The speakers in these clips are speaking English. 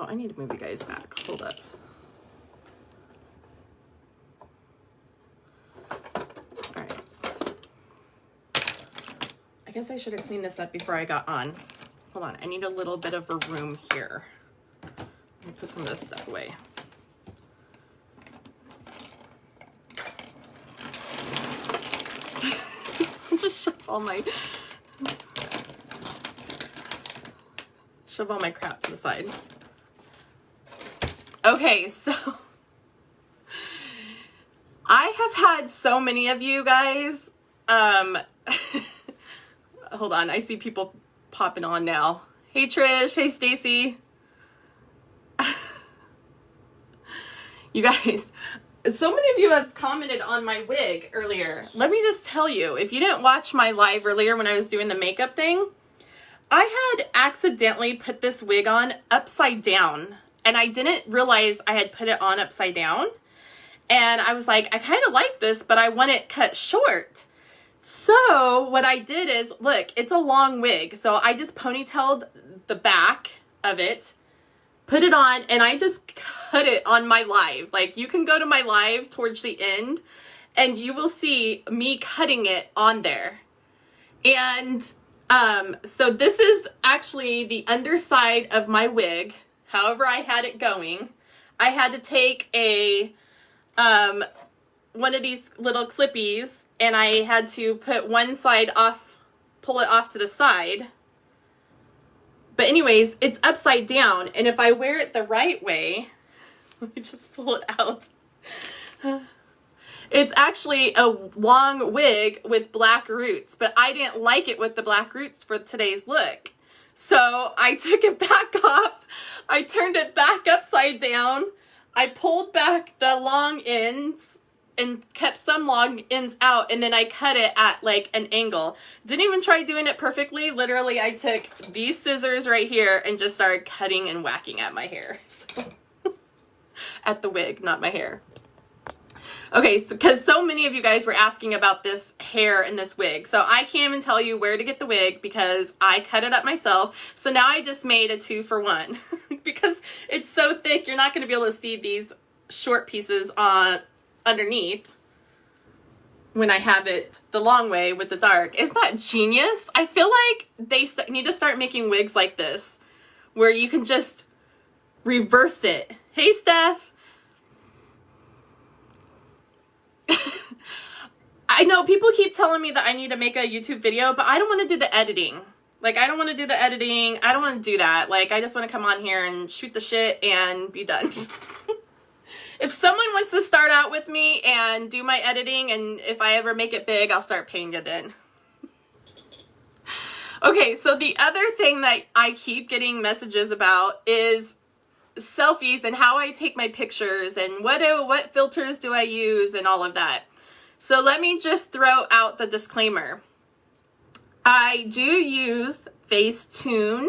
I need to move you guys back. Hold up. All right. I guess I should have cleaned this up before I got on. Hold on. I need a little bit of a room here. Let me put some of this stuff away. Just shove all my crap to the side. Okay, so I have had so many of you guys, hold on, I see people popping on now. Hey Trish, hey Stacy. You guys, so many of you have commented on my wig earlier. Let me just tell you, if you didn't watch my live earlier when I was doing the makeup thing, I had accidentally put this wig on upside down, and I didn't realize I had put it on upside down. And I was like, I kind of like this, but I want it cut short. So what I did is, look, it's a long wig. So I just ponytailed the back of it, put it on, and I just cut it on my live. Like, you can go to my live towards the end and you will see me cutting it on there. And so this is actually the underside of my wig. However I had it going, I had to take a one of these little clippies, and I had to put one side off, pull it off to the side. But anyways, it's upside down, and if I wear it the right way, let me just pull it out. It's actually a long wig with black roots, but I didn't like it with the black roots for today's look. So I took it back off, I turned it back upside down, I pulled back the long ends and kept some long ends out, and then I cut it at like an angle. Didn't even try doing it perfectly. Literally, I took these scissors right here and just started cutting and whacking at my hair. So at the wig, not my hair. Okay, so because so many of you guys were asking about this hair and this wig. So I can't even tell you where to get the wig because I cut it up myself. So now I just made a 2-for-1 because it's so thick, you're not going to be able to see these short pieces on underneath when I have it the long way with the dark. Isn't that genius? I feel like they need to start making wigs like this where you can just reverse it. Hey, Steph. I know people keep telling me that I need to make a YouTube video, but I don't want to do the editing. Like, I don't want to do the editing. I don't want to do that. Like, I just want to come on here and shoot the shit and be done. If someone wants to start out with me and do my editing, and if I ever make it big, I'll start paying you then. Okay, so the other thing that I keep getting messages about is selfies and how I take my pictures and what filters do I use and all of that. So let me just throw out the disclaimer. I do use Facetune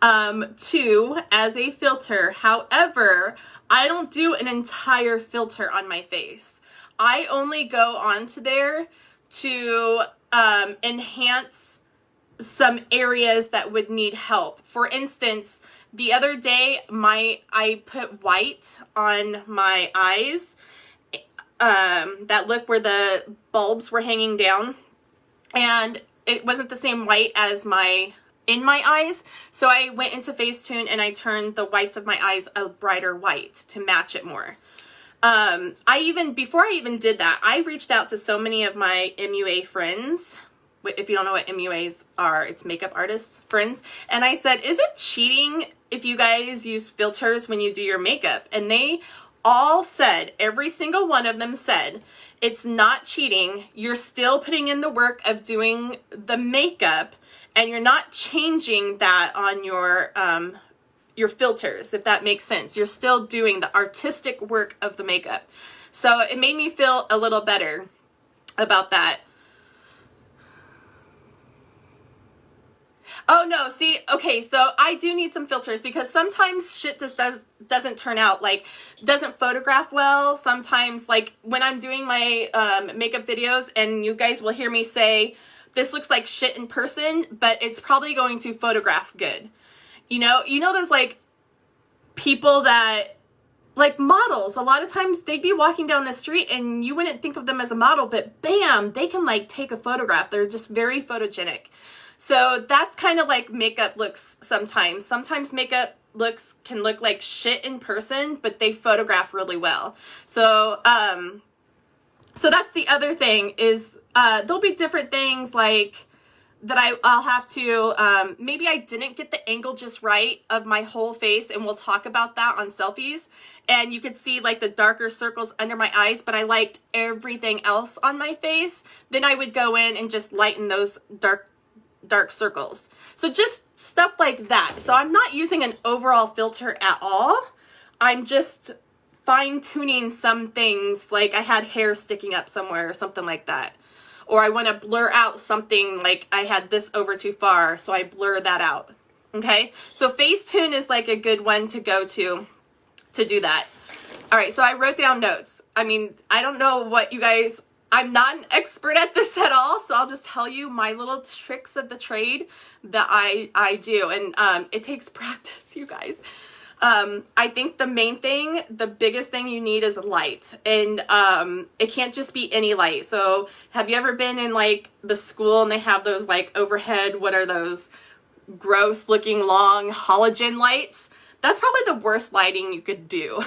2 as a filter. However, I don't do an entire filter on my face. I only go onto there to enhance some areas that would need help. For instance, the other day I put white on my eyes, that look where the bulbs were hanging down, and it wasn't the same white as in my eyes, so I went into Facetune and I turned the whites of my eyes a brighter white to match it more. Before I even did that, I reached out to so many of my MUA friends. If you don't know what MUAs are, it's makeup artists friends. And I said, is it cheating if you guys use filters when you do your makeup? And they all said, every single one of them said, it's not cheating. You're still putting in the work of doing the makeup, and you're not changing that on your filters, if that makes sense. You're still doing the artistic work of the makeup. So it made me feel a little better about that. Oh no, see, okay, so I do need some filters because sometimes shit just doesn't turn out, like, doesn't photograph well. Sometimes, like, when I'm doing my makeup videos and you guys will hear me say, this looks like shit in person, but it's probably going to photograph good. You know those, like, people that, like models, a lot of times they'd be walking down the street and you wouldn't think of them as a model, but bam, they can like take a photograph. They're just very photogenic. So that's kind of like makeup looks sometimes. Sometimes makeup looks can look like shit in person, but they photograph really well. So, so that's the other thing is, there'll be different things like that I'll have to, maybe I didn't get the angle just right of my whole face, and we'll talk about that on Selfies. And you could see like the darker circles under my eyes, but I liked everything else on my face. Then I would go in and just lighten those dark circles. So just stuff like that. So I'm not using an overall filter at all. I'm just fine-tuning some things, like I had hair sticking up somewhere or something like that. Or I want to blur out something, like I had this over too far, so I blur that out. Okay, so Facetune is like a good one to go to do that. All right, so I wrote down notes. I mean, I don't know what you guys, I'm not an expert at this at all, so I'll just tell you my little tricks of the trade that I do. And it takes practice, you guys. I think the main thing, the biggest thing you need is light. And it can't just be any light. So have you ever been in like the school and they have those like overhead, what are those gross looking long halogen lights? That's probably the worst lighting you could do.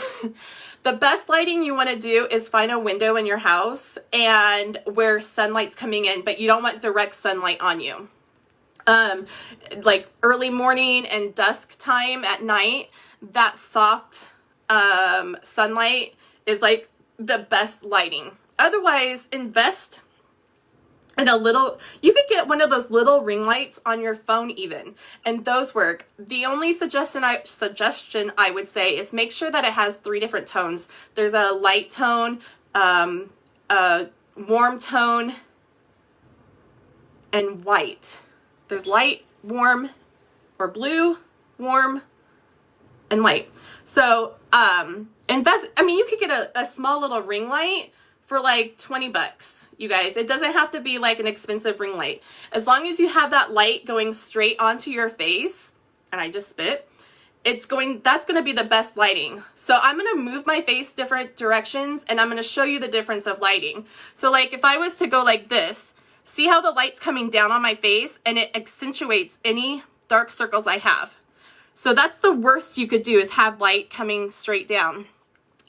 The best lighting you want to do is find a window in your house and where sunlight's coming in, but you don't want direct sunlight on you. Like early morning and dusk time at night, that soft sunlight is like the best lighting. Otherwise, invest in a little, you could get one of those little ring lights on your phone even, and those work. The only suggestion I would say is make sure that it has 3 different tones. There's a light tone, a warm tone, and white. There's light, warm, or blue, warm, and white. So invest, I mean, you could get a small little ring light for like 20 bucks, you guys. It doesn't have to be like an expensive ring light. As long as you have that light going straight onto your face, and I just spit, that's going to be the best lighting. So I'm going to move my face different directions, and I'm going to show you the difference of lighting. So like if I was to go like this, see how the light's coming down on my face and it accentuates any dark circles I have. So that's the worst you could do, is have light coming straight down.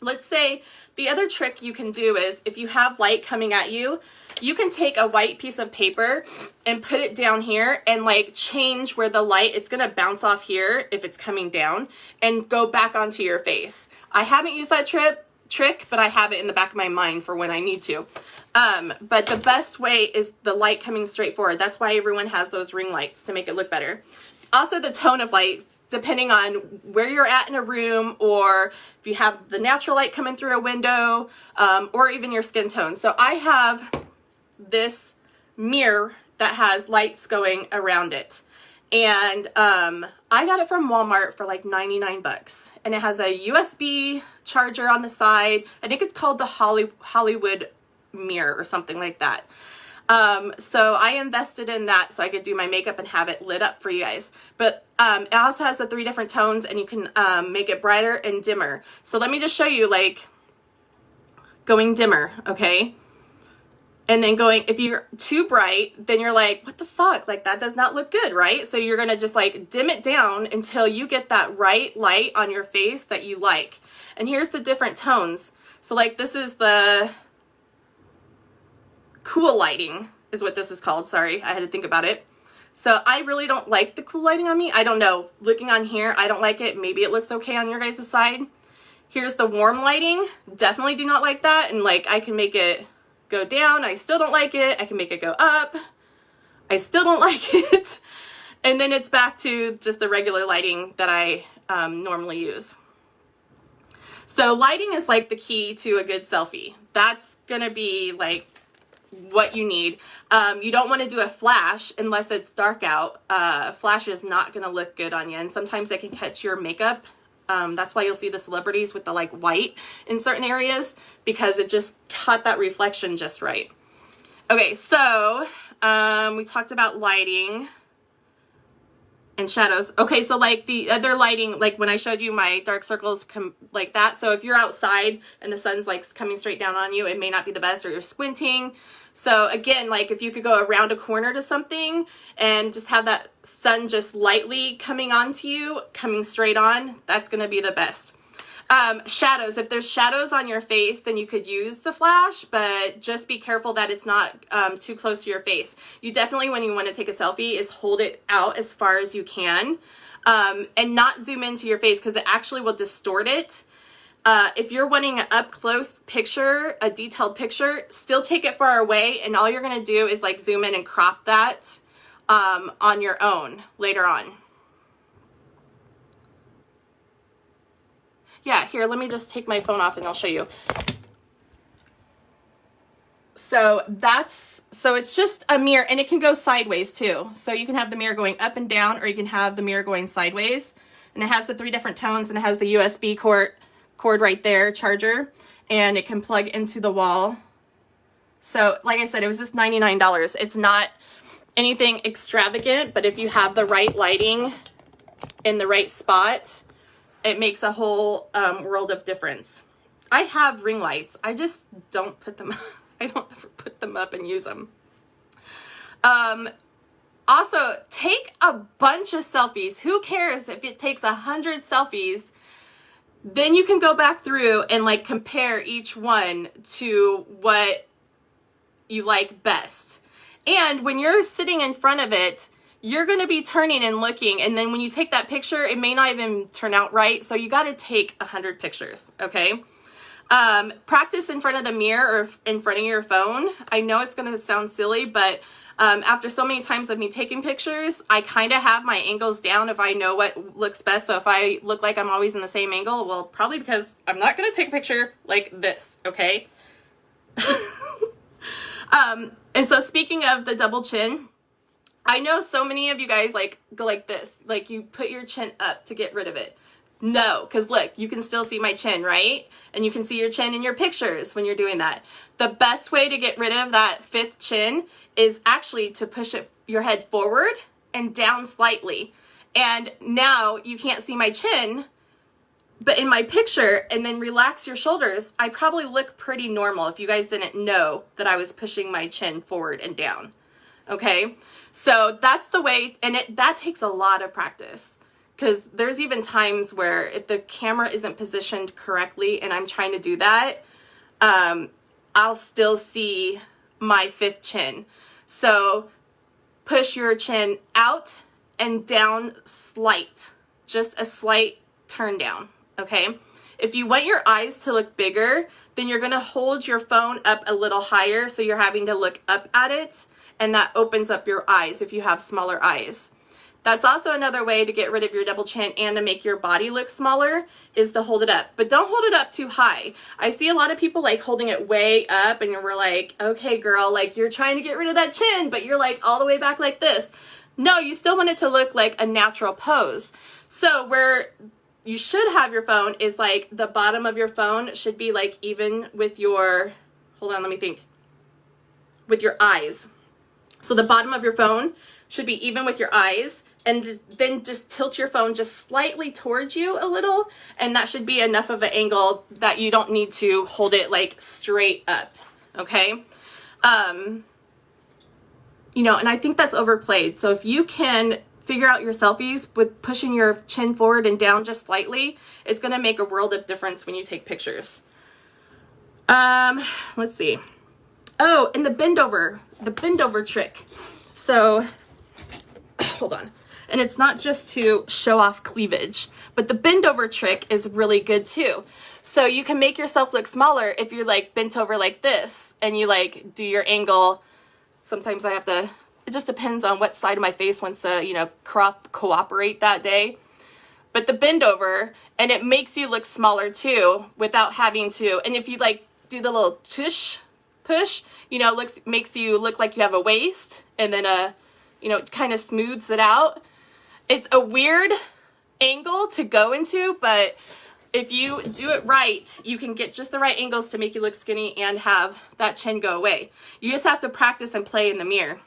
Let's say the other trick you can do is if you have light coming at you, you can take a white piece of paper and put it down here and like change where the light, it's going to bounce off here if it's coming down and go back onto your face. I haven't used that trick, but I have it in the back of my mind for when I need to. But the best way is the light coming straight forward. That's why everyone has those ring lights, to make it look better. Also the tone of lights, depending on where you're at in a room, or if you have the natural light coming through a window, or even your skin tone. So I have this mirror that has lights going around it. And I got it from Walmart for like 99 bucks. And it has a USB charger on the side. I think it's called the Hollywood mirror or something like that. So I invested in that so I could do my makeup and have it lit up for you guys. But it also has the 3 different tones, and you can make it brighter and dimmer. So let me just show you, like, going dimmer, okay? And then going, if you're too bright, then you're like, what the fuck? Like, that does not look good, right? So you're gonna just like dim it down until you get that right light on your face that you like. And here's the different tones. So like this is the cool lighting is what this is called. Sorry, I had to think about it. So I really don't like the cool lighting on me. I don't know. Looking on here, I don't like it. Maybe it looks okay on your guys' side. Here's the warm lighting. Definitely do not like that. And like I can make it go down. I still don't like it. I can make it go up. I still don't like it. And then it's back to just the regular lighting that I normally use. So lighting is like the key to a good selfie. That's gonna be like what you need. You don't want to do a flash unless it's dark out. Flash is not going to look good on you, and sometimes they can catch your makeup. That's why you'll see the celebrities with the like white in certain areas, because it just caught that reflection just right. Okay, so we talked about lighting. and shadows. Okay, so like the other lighting, like when I showed you my dark circles like that. So if you're outside and the sun's like coming straight down on you, it may not be the best, or you're squinting. So again, like if you could go around a corner to something and just have that sun just lightly coming onto you, coming straight on, that's gonna be the best. Shadows, if there's shadows on your face, then you could use the flash, but just be careful that it's not too close to your face. You definitely, when you want to take a selfie, is hold it out as far as you can, and not zoom into your face, because it actually will distort it. If you're wanting an up close picture, a detailed picture, still take it far away, and all you're going to do is like zoom in and crop that on your own later on. Yeah, here, let me just take my phone off and I'll show you. So it's just a mirror, and it can go sideways too. So you can have the mirror going up and down, or you can have the mirror going sideways. And it has the 3 different tones, and it has the USB cord right there, charger, and it can plug into the wall. So like I said, it was just $99. It's not anything extravagant, but if you have the right lighting in the right spot, it makes a whole world of difference. I have ring lights. I just don't put them, I don't ever put them up and use them. Also, take a bunch of selfies. Who cares if it takes 100 selfies? Then you can go back through and like compare each one to what you like best. And when you're sitting in front of it, you're going to be turning and looking, and then when you take that picture, it may not even turn out right. So you got to take 100 pictures, okay? Practice in front of the mirror or in front of your phone. I know it's going to sound silly, but after so many times of me taking pictures, I kind of have my angles down if I know what looks best. So if I look like I'm always in the same angle, well, probably because I'm not going to take a picture like this, okay? And so speaking of the double chin, I know so many of you guys like go like this, like you put your chin up to get rid of it. No, because look, you can still see my chin, right? And you can see your chin in your pictures when you're doing that. The best way to get rid of that 5th chin is actually to push your head forward and down slightly. And now you can't see my chin, but in my picture, and then relax your shoulders, I probably look pretty normal if you guys didn't know that I was pushing my chin forward and down. Okay, so that's the way, and that takes a lot of practice, because there's even times where if the camera isn't positioned correctly and I'm trying to do that, I'll still see my 5th chin. So push your chin out and down just a slight turn down, okay? If you want your eyes to look bigger, then you're gonna hold your phone up a little higher, so you're having to look up at it, and that opens up your eyes if you have smaller eyes. That's also another way to get rid of your double chin and to make your body look smaller, is to hold it up. But don't hold it up too high. I see a lot of people like holding it way up, and we're like, okay girl, like you're trying to get rid of that chin, but you're like all the way back like this. No, you still want it to look like a natural pose. So where you should have your phone is like the bottom of your phone should be like even with your, hold on, let me think, with your eyes. So the bottom of your phone should be even with your eyes, and then just tilt your phone just slightly towards you a little, and that should be enough of an angle that you don't need to hold it like straight up, okay? You know, and I think that's overplayed. So if you can figure out your selfies with pushing your chin forward and down just slightly, it's gonna make a world of difference when you take pictures. Let's see. Oh, and the bend over trick. So, hold on. And it's not just to show off cleavage, but the bend over trick is really good too. So you can make yourself look smaller if you're like bent over like this, and you like do your angle. Sometimes I have to, it just depends on what side of my face wants to, you know, cooperate that day. But the bend over, and it makes you look smaller too without having to, and if you like do the little push, you know, makes you look like you have a waist, and then you know, it kind of smooths it out. It's a weird angle to go into, but if you do it right, you can get just the right angles to make you look skinny and have that chin go away. You just have to practice and play in the mirror.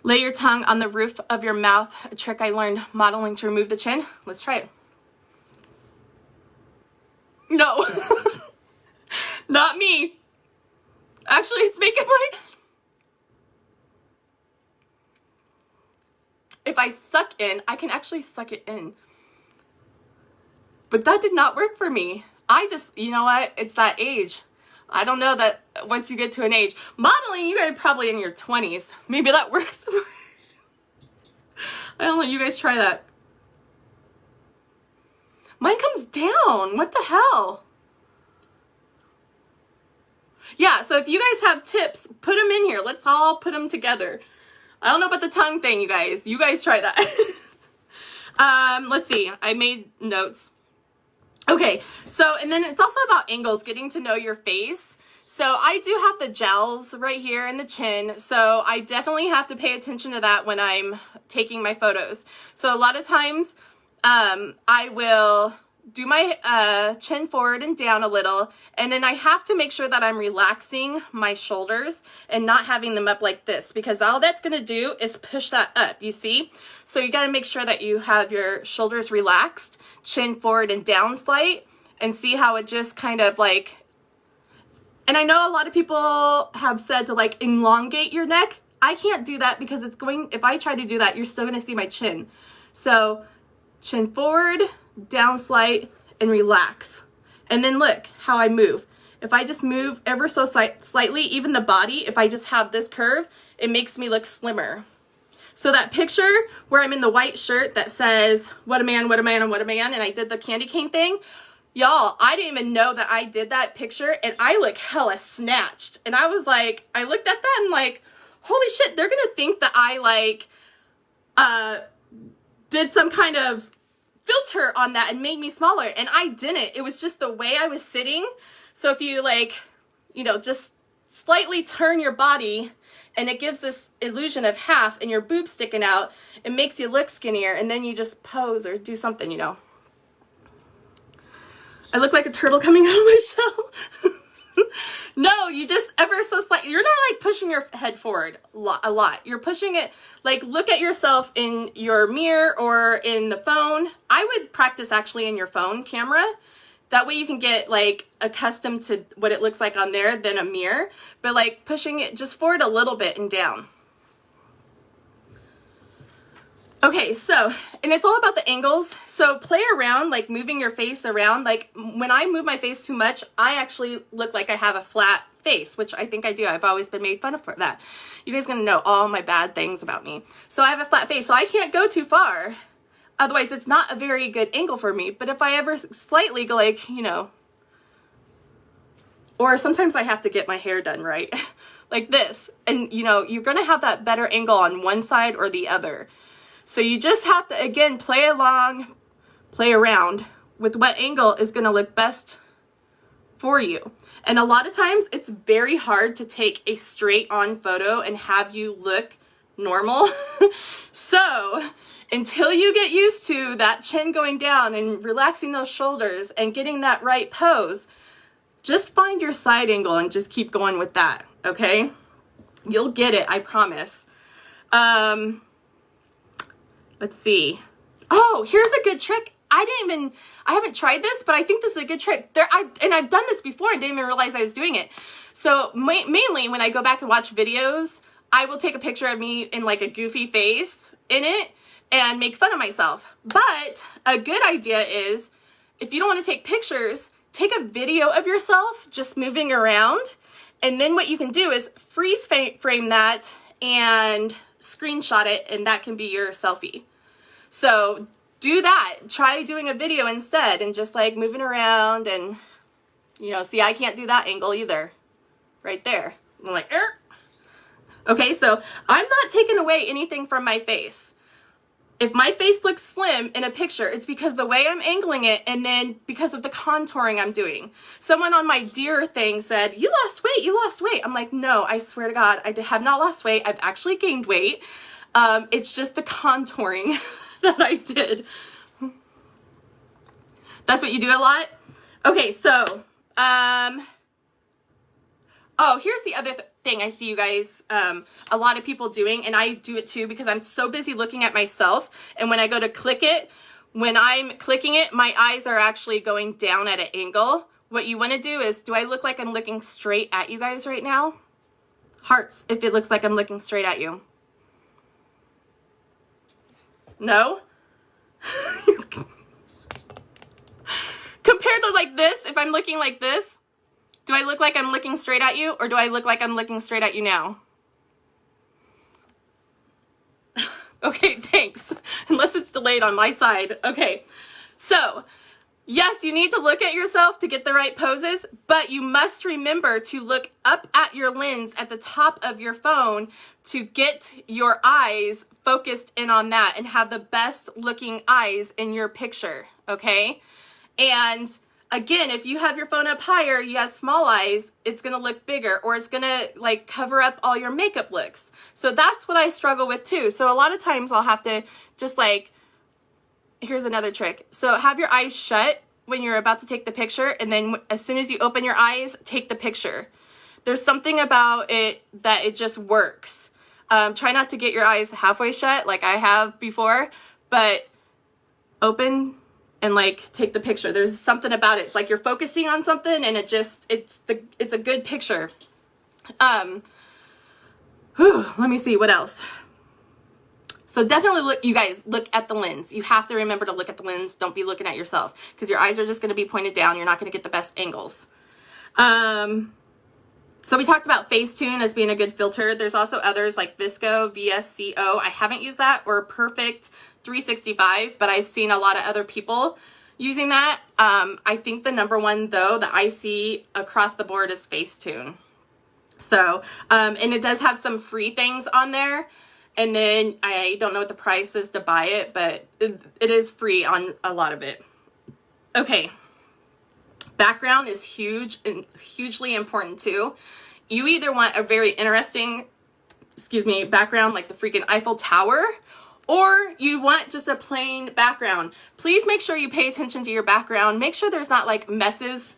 Lay your tongue on the roof of your mouth, a trick I learned modeling to remove the chin. Let's try it. No, not me. Actually, it's making my... If I suck in, I can actually suck it in. But that did not work for me. I just, you know what? It's that age. I don't know that once you get to an age. Modeling, you guys are probably in your 20s. Maybe that works. I don't know. You guys try that. Mine comes down. What the hell? Yeah, so if you guys have tips, put them in here. Let's all put them together. I don't know about the tongue thing, you guys. You guys try that. Let's see. I made notes. Okay, so, and then it's also about angles, getting to know your face. So I do have the jowls right here in the chin, so I definitely have to pay attention to that when I'm taking my photos. So a lot of times, I will do my chin forward and down a little, and then I have to make sure that I'm relaxing my shoulders and not having them up like this, because all that's going to do is push that up, you see? So you got to make sure that you have your shoulders relaxed, chin forward and down slight, and see how it just kind of like, and I know a lot of people have said to like elongate your neck. I can't do that because it's going, if I try to do that, you're still going to see my chin. So chin forward, down slight, and relax. And then look how I move. If I just move ever so slightly, even the body, if I just have this curve, it makes me look slimmer. So that picture where I'm in the white shirt that says, what a man, what a man, and what a man, and I did the candy cane thing, y'all, I didn't even know that I did that picture, and I look hella snatched. And I was like, I looked at that and like, holy shit, they're gonna think that I like, did some kind of filter on that and made me smaller, and I didn't. It was just the way I was sitting. So if you like, you know, just slightly turn your body and it gives this illusion of half and your boobs sticking out, it makes you look skinnier, and then you just pose or do something, you know. I look like a turtle coming out of my shell. No, you just ever so slightly, you're not like pushing your head forward a lot. You're pushing it, like look at yourself in your mirror or in the phone. I would practice actually in your phone camera. That way you can get like accustomed to what it looks like on there than a mirror, but like pushing it just forward a little bit and down. Okay, so, and it's all about the angles. So play around, like moving your face around. Like when I move my face too much, I actually look like I have a flat face, which I think I do. I've always been made fun of for that. You guys gonna know all my bad things about me. So I have a flat face, so I can't go too far. Otherwise, it's not a very good angle for me. But if I ever slightly go like, you know, or sometimes I have to get my hair done right, like this. And you know, you're gonna have that better angle on one side or the other. So you just have to, again, play along, play around with what angle is going to look best for you. And a lot of times it's very hard to take a straight on photo and have you look normal. So until you get used to that chin going down and relaxing those shoulders and getting that right pose, just find your side angle and just keep going with that, okay? You'll get it, I promise. Let's see. Oh, here's a good trick. I haven't tried this, but I think this is a good trick. And I've done this before and didn't even realize I was doing it. So mainly when I go back and watch videos, I will take a picture of me in like a goofy face in it and make fun of myself. But a good idea is, if you don't want to take pictures, take a video of yourself just moving around. And then what you can do is freeze frame that and screenshot it, and that can be your selfie. So do that. Try doing a video instead and just like moving around and, you know, see, I can't do that angle either. Right there. I'm like, okay, so I'm not taking away anything from my face. If my face looks slim in a picture, it's because the way I'm angling it and then because of the contouring I'm doing. Someone on my deer thing said, you lost weight, you lost weight. I'm like, no, I swear to God, I have not lost weight. I've actually gained weight. It's just the contouring that I did. That's what you do a lot? Okay, so, Oh, here's the other thing I see you guys, a lot of people doing, and I do it too because I'm so busy looking at myself. And when I go to click it, when I'm clicking it, my eyes are actually going down at an angle. What you want to do is, do I look like I'm looking straight at you guys right now? Hearts if it looks like I'm looking straight at you. No? Compared to like this, if I'm looking like this, do I look like I'm looking straight at you, or do I look like I'm looking straight at you now? Okay, thanks. Unless it's delayed on my side. Okay, so yes, you need to look at yourself to get the right poses, but you must remember to look up at your lens at the top of your phone to get your eyes focused in on that and have the best looking eyes in your picture, okay? And again, if you have your phone up higher, you have small eyes, it's gonna look bigger, or it's gonna like cover up all your makeup looks. So that's what I struggle with too. So a lot of times I'll have to just like, here's another trick. So have your eyes shut when you're about to take the picture, and then as soon as you open your eyes, take the picture. There's something about it that it just works. Try not to get your eyes halfway shut like I have before, but open and like take the picture. There's something about it. It's like you're focusing on something, and it's a good picture. Let me see what else. So definitely look, you guys, look at the lens. You have to remember to look at the lens. Don't be looking at yourself, because your eyes are just going to be pointed down. You're not going to get the best angles. So we talked about Facetune as being a good filter. There's also others like Visco, VSCO. I haven't used that, or Perfect 365, but I've seen a lot of other people using that. I think the number one though that I see across the board is Facetune. So, and it does have some free things on there. And then I don't know what the price is to buy it, but it is free on a lot of it. Okay. Background is huge and hugely important too. You either want a very interesting, background like the freaking Eiffel Tower, or you want just a plain background. Please make sure you pay attention to your background. Make sure there's not like messes.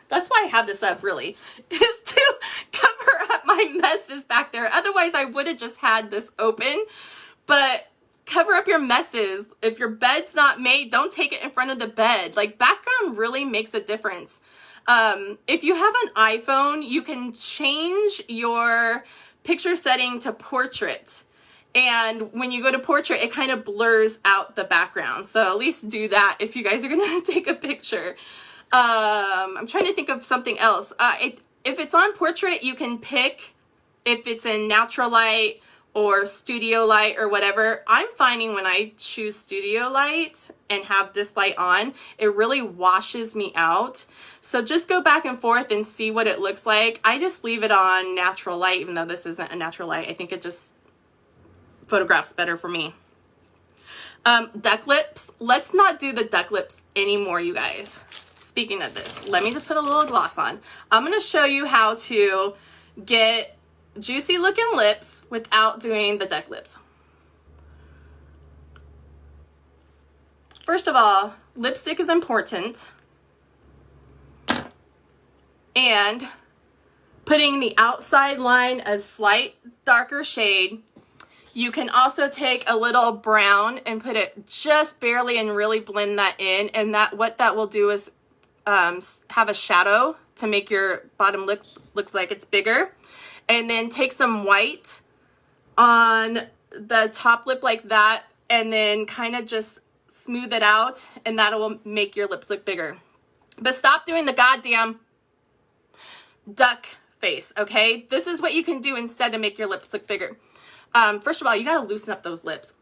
That's why I have this up, really, is to cover up my messes back there. Otherwise, I would have just had this open, but cover up your messes. If your bed's not made, don't take it in front of the bed. Like, background really makes a difference. If you have an iPhone, you can change your picture setting to portrait. And when you go to portrait, it kind of blurs out the background. So at least do that if you guys are going to take a picture. I'm trying to think of something else. If it's on portrait, you can pick if it's in natural light or studio light or whatever. I'm finding when I choose studio light and have this light on, it really washes me out. So just go back and forth and see what it looks like. I just leave it on natural light, even though this isn't a natural light. I think it just photographs better for me. Duck lips. Let's not do the duck lips anymore, you guys. Speaking of this, let me just put a little gloss on. I'm going to show you how to get juicy looking lips without doing the duck lips. First of all, lipstick is important. And putting the outside line a slight darker shade. You can also take a little brown and put it just barely and really blend that in. And what that will do is have a shadow to make your bottom lip look like it's bigger. And then take some white on the top lip like that, and then kind of just smooth it out, and that will make your lips look bigger. But stop doing the goddamn duck face, okay? This is what you can do instead to make your lips look bigger. First of all, you gotta loosen up those lips.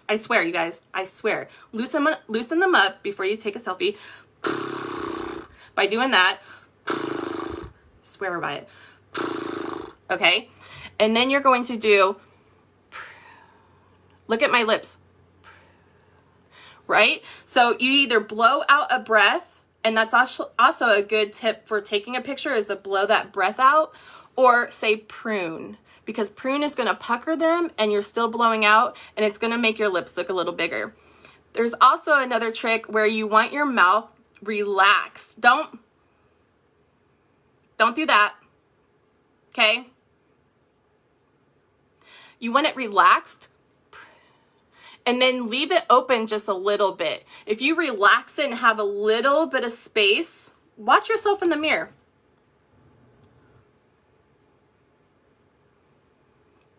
I swear, you guys, I swear. Loosen them up before you take a selfie. By doing that, swear by it. Okay? And then you're going to do, look at my lips. Right? So you either blow out a breath, and that's also a good tip for taking a picture, is to blow that breath out, or say prune. Because prune is going to pucker them and you're still blowing out, and it's going to make your lips look a little bigger. There's also another trick where you want your mouth relaxed. Don't Don't do that. Okay? You want it relaxed, and then leave it open just a little bit. If you relax it and have a little bit of space, watch yourself in the mirror.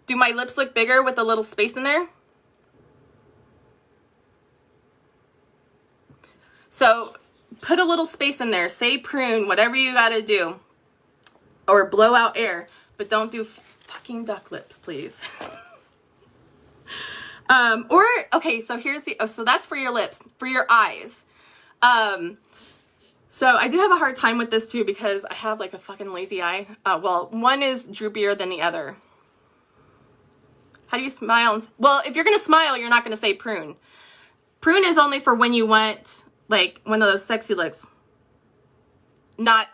Do my lips look bigger with a little space in there? So put a little space in there. Say prune, whatever you gotta do. Or blow out air. But don't do fucking duck lips, please. Okay, so here's the, so that's for your lips. For your eyes. So I did have a hard time with this too because I have like a fucking lazy eye. Well, one is droopier than the other. How do you smile? Well, if you're going to smile, you're not going to say prune. Prune is only for when you want like one of those sexy looks. Not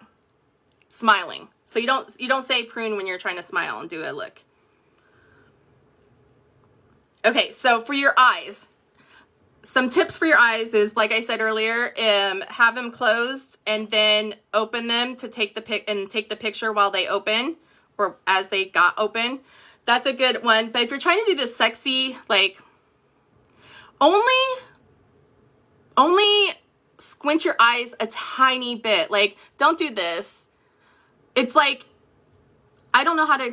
smiling. So you don't say prune when you're trying to smile and do a look. Okay, so for your eyes, some tips for your eyes is, like I said earlier, have them closed and then open them to take the picture while they open or as they got open. That's a good one. But if you're trying to do the sexy, like, only squint your eyes a tiny bit. Like, don't do this. It's like, I don't know how to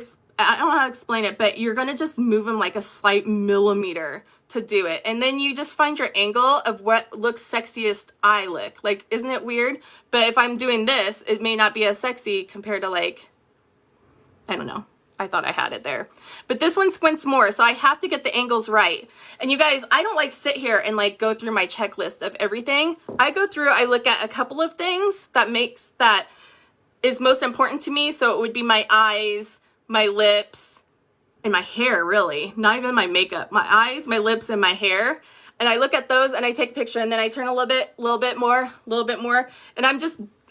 explain it, but you're going to just move them like a slight millimeter to do it. And then you just find your angle of what looks sexiest eye look. Like, isn't it weird? But if I'm doing this, it may not be as sexy compared to like, I don't know. I thought I had it there. But this one squints more, so I have to get the angles right. And you guys, I don't like sit here and like go through my checklist of everything. I look at a couple of things that is most important to me. So it would be my eyes, my lips, and my hair, really. Not even my makeup. My eyes, my lips, and my hair. And I look at those and I take a picture and then I turn a little bit more. And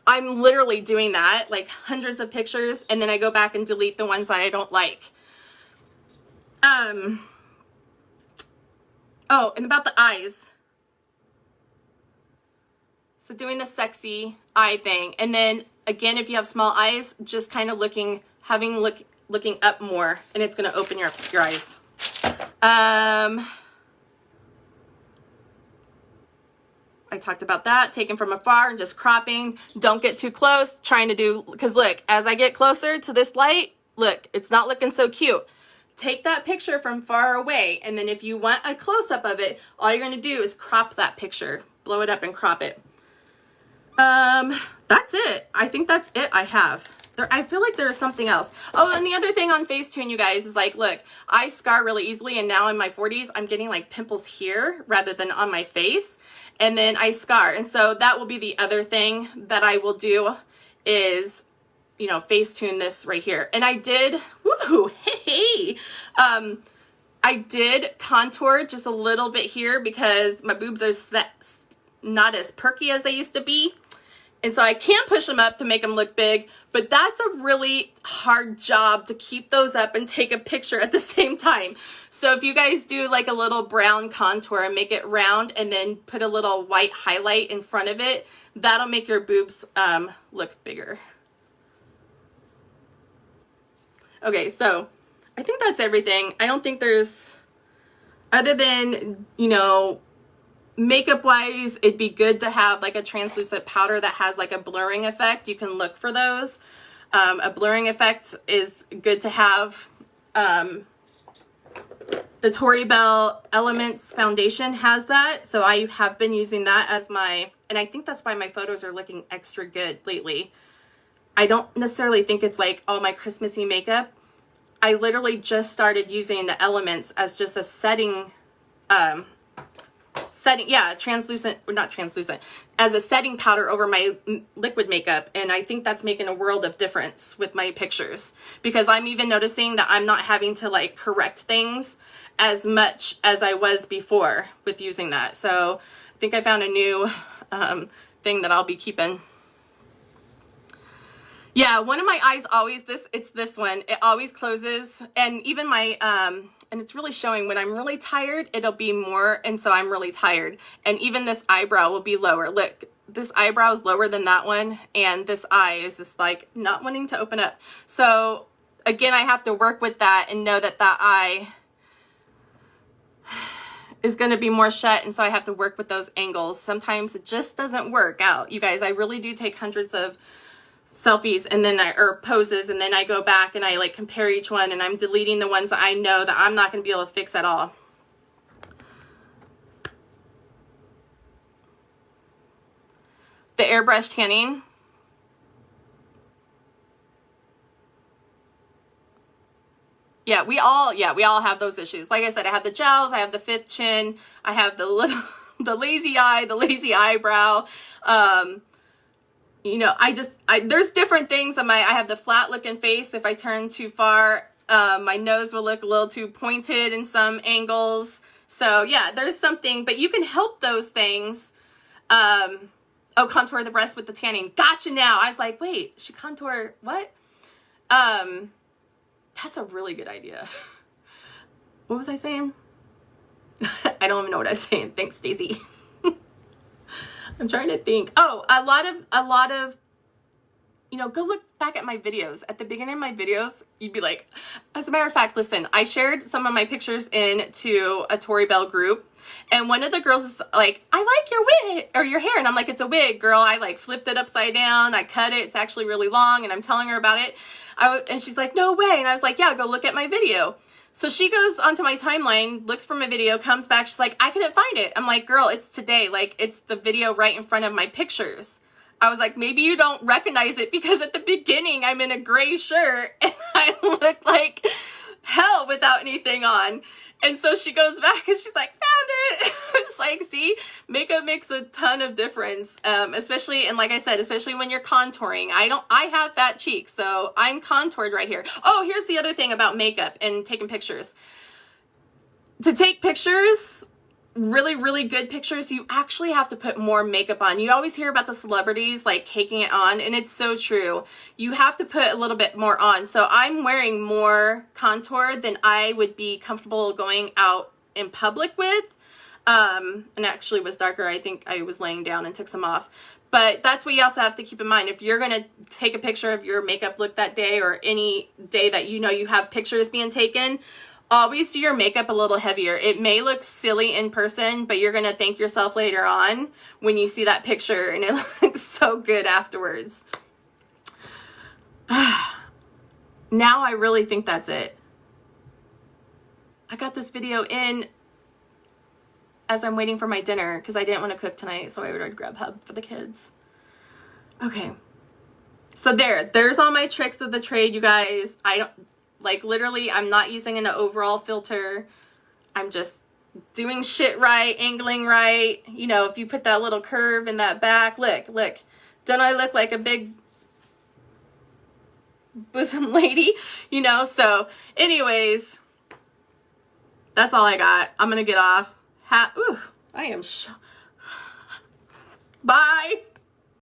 I'm literally doing that, like hundreds of pictures, and then I go back and delete the ones that I don't like. Oh, and about the eyes. So doing the sexy eye thing. And then again, if you have small eyes, just kind of looking up more, and it's gonna open your eyes. I talked about that, taken from afar and just cropping. Don't get too close, because look, as I get closer to this light, look, it's not looking so cute. Take that picture from far away, and then if you want a close-up of it, all you're gonna do is crop that picture. Blow it up and crop it. That's it. I think that's it I have. I feel like there's something else. Oh, and the other thing on Facetune, you guys, is like, look, I scar really easily, and now in my 40s, I'm getting like pimples here rather than on my face. And then I scar. And so that will be the other thing that I will do is, you know, Facetune this right here. And I did, woohoo, hey, I did contour just a little bit here because my boobs are not as perky as they used to be. And so I can push them up to make them look big, but that's a really hard job to keep those up and take a picture at the same time. So if you guys do like a little brown contour and make it round and then put a little white highlight in front of it, that'll make your boobs look bigger. Okay, so I think that's everything. I don't think there's, other than, you know, makeup wise, it'd be good to have like a translucent powder that has like a blurring effect. You can look for those. A blurring effect is good to have. The Tory Bell Elements foundation has that, so I have been using that as my, and I think that's why my photos are looking extra good lately. I don't necessarily think it's like all my Christmassy makeup. I literally just started using the Elements as just a setting, translucent, or not translucent, as a setting powder over my liquid makeup, and I think that's making a world of difference with my pictures, because I'm even noticing that I'm not having to like correct things as much as I was before with using that. So I think I found a new thing that I'll be keeping. Yeah, one of my eyes always, it's this one, it always closes, and even my and it's really showing when I'm really tired, it'll be more, and so I'm really tired. And even this eyebrow will be lower. Look, this eyebrow is lower than that one, and this eye is just like not wanting to open up. So again, I have to work with that and know that that eye is going to be more shut, and so I have to work with those angles. Sometimes it just doesn't work out. You guys, I really do take hundreds of selfies and then or poses, and then I go back and I like compare each one, and I'm deleting the ones that I know that I'm not going to be able to fix at all. The airbrush tanning. Yeah, we all have those issues. Like I said, I have the gels, I have the fifth chin, I have the little, the lazy eye, the lazy eyebrow. You know, there's different things. I have the flat looking face. If I turn too far, my nose will look a little too pointed in some angles. So yeah, there's something, but you can help those things. Oh, contour the breast with the tanning. Gotcha now. I was like, wait, she contour what? That's a really good idea. What was I saying? I don't even know what I was saying. Thanks, Stacey. I'm trying to think. Oh, a lot of, you know, go look back at my videos. At the beginning of my videos, you'd be like, as a matter of fact, listen, I shared some of my pictures into a Tori Bell group, and one of the girls is like, I like your wig or your hair. And I'm like, it's a wig, girl. I like flipped it upside down. I cut it. It's actually really long. And I'm telling her about it. And she's like, no way. And I was like, yeah, go look at my video. So she goes onto my timeline, looks for my video, comes back. She's like, I couldn't find it. I'm like, girl, it's today. Like, it's the video right in front of my pictures. I was like, maybe you don't recognize it because at the beginning I'm in a gray shirt and I look like hell without anything on. And so she goes back and she's like, found it. It's like, see, makeup makes a ton of difference. Especially, and like I said, especially when you're contouring. I have fat cheeks, so I'm contoured right here. Oh, here's the other thing about makeup and taking pictures. To take pictures, really, really good pictures, you actually have to put more makeup on. You always hear about the celebrities like caking it on, and it's so true. You have to put a little bit more on. So I'm wearing more contour than I would be comfortable going out in public with. And actually was darker. I think I was laying down and took some off. But that's what you also have to keep in mind. If you're going to take a picture of your makeup look that day or any day that you know you have pictures being taken, always do your makeup a little heavier. It may look silly in person, but you're going to thank yourself later on when you see that picture and it looks so good afterwards. Now I really think that's it. I got this video in as I'm waiting for my dinner because I didn't want to cook tonight, so I ordered Grubhub for the kids. Okay. So there's all my tricks of the trade, you guys. I don't... Like, literally, I'm not using an overall filter. I'm just doing shit right, angling right. You know, if you put that little curve in that back, look. Don't I look like a big bosom lady? You know, so anyways, that's all I got. I'm going to get off. Ooh, I am Bye.